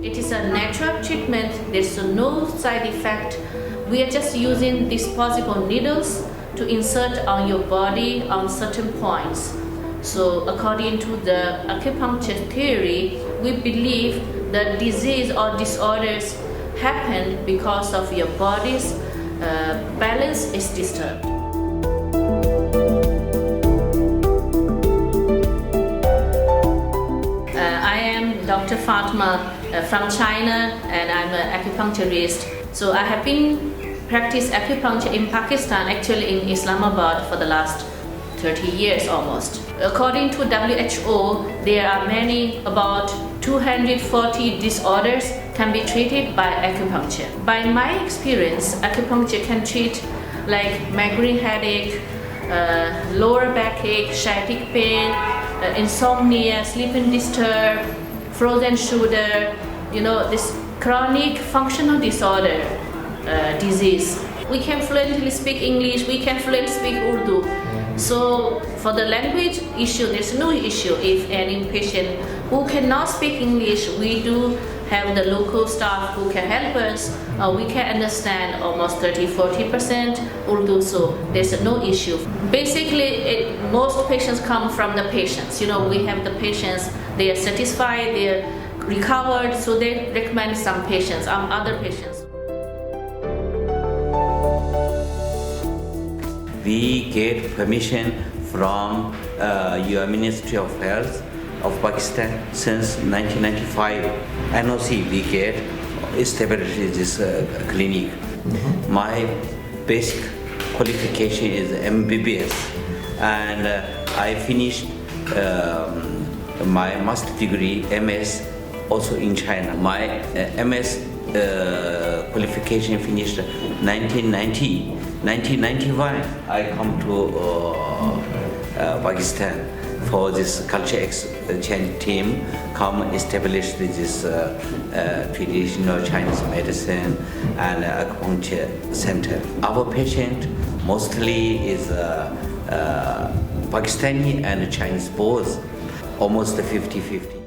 It is a natural treatment. There's no side effect. We are just using disposable needles to insert on your body on certain points. So according to the acupuncture theory, we believe that disease or disorders happen because of your body's balance is disturbed. I am Dr. Fatma from China, and I'm an acupuncturist. So I have been practice acupuncture in Pakistan, actually in Islamabad, for the last 30 years almost. According to WHO, there are many, about 240 disorders can be treated by acupuncture. By my experience, acupuncture can treat like migraine headache, lower backache, sciatic pain, insomnia, sleeping disturb, frozen shoulder, this chronic functional disorder disease. We can fluently speak English, we can fluently speak Urdu. So for the language issue, there's no issue. If any patient who cannot speak English, we do have the local staff who can help us. We can understand almost 30-40% Urdu, so there's no issue. Basically, most patients come from the patients. We have the patients, they are satisfied, they are recovered, so they recommend some patients, other patients. We get permission from your Ministry of Health of Pakistan since 1995. NOC we get established this clinic. My basic qualification is MBBS, and I finished my master degree MS also in China. My MS qualification finished 1990. 1991 I come to Pakistan for this culture exchange team, come establish this traditional Chinese medicine and acupuncture center. Our patient mostly is Pakistani and Chinese both, almost 50-50.